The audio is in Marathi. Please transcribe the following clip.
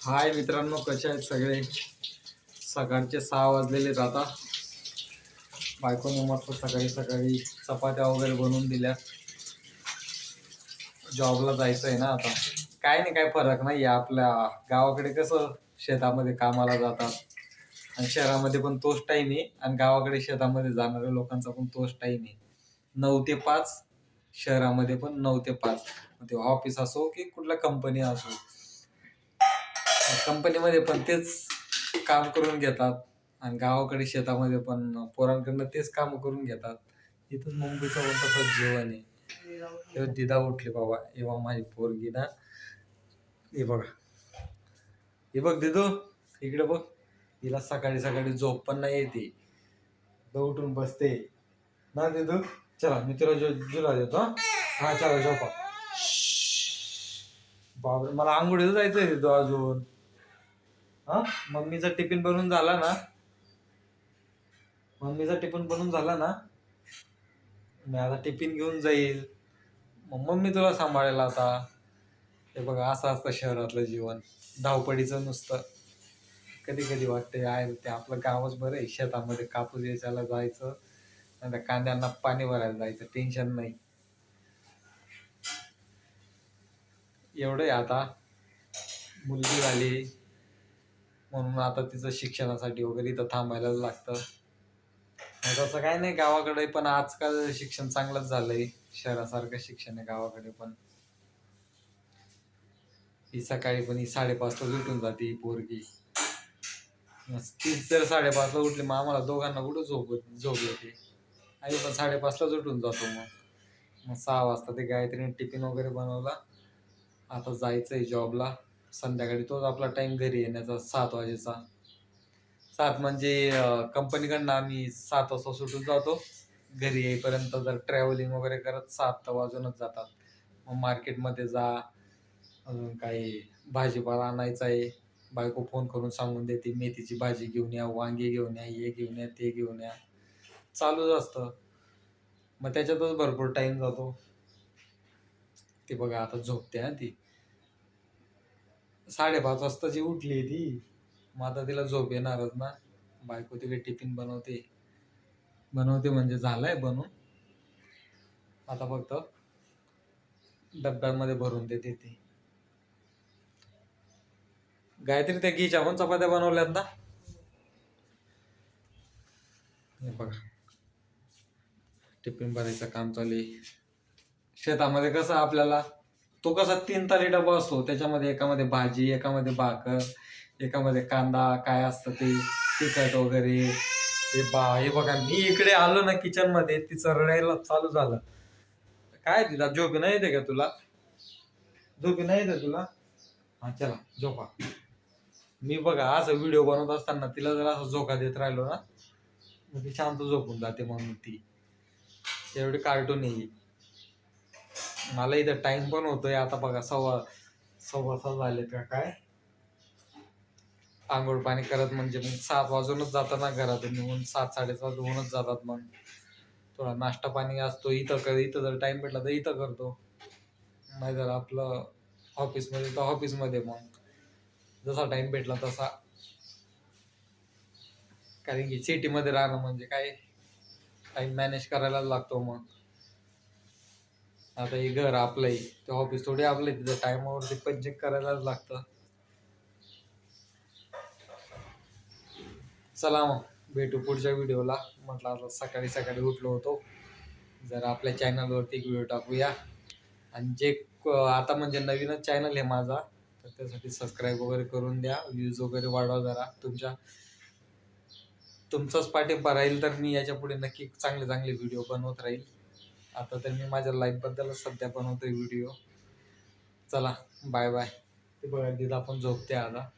हाय मित्रांनो, कसे आहेत सगळे? सकाळचे 6 वाजलेले आता. बायकोने मस्त सकाळी सकाळी चपात्या वगैरे बनवून दिल्या. जॉबला जायचं आहे ना आता. काय नाही, काय फरक नाही. आपल्या गावाकडे कसं शेतामध्ये कामाला जातात आणि शहरामध्ये पण तोच टाइम आहे, आणि गावाकडे शेतामध्ये जाणाऱ्या लोकांचा पण तोच टाइम आहे, 9 ते 5. शहरामध्ये पण 9 ते 5. ते ऑफिस असो की कुठल्या कंपनी असो, कंपनीमध्ये पण तेच काम करून घेतात, आणि गावाकडे शेतामध्ये पण पोरांकडनं तेच काम करून घेतात. इथं मुंबईचं पण तसंच जीवन आहे. तेव्हा दिदा उठली बाबा, एव्हा माझी पोरगी ना, हे बघा, हे बघ दिदू, इकडे बघ. हिला सकाळी सकाळी झोप पण नाही येते, उठून बसते ना. दिदू चला, मी तुला जुला देतो. हा चला झोपा. बाबा, मला आंघोळीला जायचंय दिदू अजून. हा, मम्मीचा टिफिन बनवून झाला ना, मी आता टिफिन घेऊन जाईल, मग मम्मी तुला सांभाळेल आता. हे बघा, असं असतं शहरातलं जीवन, धावपडीचं नुसतं. कधी कधी वाटते आहे ते आपलं गावच बरं आहे. शेतामध्ये कापूस वेचायला जायचं, आणि कांद्यांना पाणी भरायला जायचं, टेन्शन नाही. एवढं आहे. आता मुलगी झाली म्हणून आता तिचं शिक्षणासाठी वगैरे इथं थांबायला लागतं. तसं काही नाही, गावाकडे पण आजकाल शिक्षण चांगलंच झालंय. शहरासारखं शिक्षण आहे गावाकडे पण. ही सकाळी पण ही 5:30ला उठून जाते पोरगी. ती जर 5:30ला उठली, मग आम्हाला दोघांना कुठं झोप येते. आई पण 5:30लाच उठून जातो. मग 6 वाजता ते गायत्रीने टिफिन वगैरे बनवला. आता जायचंय जॉबला. संध्याकाळी तोच आपला टाइम घरी येण्याचा, 7 वाजेचा. 7 म्हणजे कंपनीकडनं आम्ही 7 वाजता सुटून जातो. घरी येईपर्यंत जर ट्रॅव्हलिंग वगैरे करत 7 वाजूनच जातात. मग मार्केटमध्ये जा, अजून काही भाजीपाला आणायचा आहे. बायको फोन करून सांगून देते, मेथीची भाजी घेऊन या, वांगे घेऊन या, हे घेऊन या, ते घेऊन या. चालूच असतं. मग त्याच्यातच भरपूर टाइम जातो. ती बघा आता झोपते. हा, ती 5:30 वाजता जी उठली ती, मग आता तिला झोप येणारच ना. बायको तिकडे टिफिन बनवते म्हणजे झालाय बनवून. आता फक्त डब्यामध्ये भरून देते ती. गायत्री, त्या घीच्या पण चपात्या बनवल्यात ना. हे बघा, टिफिन भरायचं काम चालू आहे. शेतामध्ये कसं आपल्याला, तो कसा 3 ताली डबा असतो, त्याच्यामध्ये एकामध्ये भाजी, एकामध्ये भाकर, एकामध्ये कांदा, काय असतं ते तिखट वगैरे. हे बघा, मी इकडे आलो ना किचन मध्ये, तिचं रडायला चालू झालं. काय तिला झोप नाही येते का तुला? हा चला झोपा. मी बघा, असं व्हिडिओ बनवत असताना तिला जर असं झोका देत राहिलो ना, मग ती शांत झोपून जाते. म्हणून ती एवढी कार्टून आहे. मला इथं टाइम पण होतोय. आता बघा, 6:15 झाले का काय. आंघोळ पाणी करत म्हणजे मग 7 वाजूनच जातात ना घरातून निघून. 7-7:30 होऊनच जातात. मग थोडा नाश्ता पाणी असतो इथं जर टाइम भेटला तर इथं करतो, नाही जर आपलं ऑफिसमध्ये तर ऑफिसमध्ये. मग जसा टाइम भेटला तसा, कारण की सिटीमध्ये राहणं म्हणजे काय, टाइम मॅनेज करायला लागतो. मग आता हे घर आपलंय, ते ऑफिस थोडी आपलंय, तिथं टाइमावरती पण चेक करायलाच लागतं. चला मग भेटू पुढच्या व्हिडिओला. म्हटलं आता सकाळी सकाळी उठलो होतो, जरा आपल्या चॅनलवरती एक व्हिडिओ टाकूया. आणि जे आता म्हणजे नवीनच चॅनल आहे माझा, तर त्यासाठी सबस्क्राईब वगैरे करून द्या. व्ह्यूज वगैरे वाढवा जरा. तुमचाच पाठिंबा राहील तर मी याच्या पुढे नक्की चांगले चांगले व्हिडिओ बनवत राहील. आता तर मी माझ्या लाईफबद्दलच सध्या बनवतोय व्हिडिओ. चला बाय बाय. ते बघा, दिदा पण झोपते आता.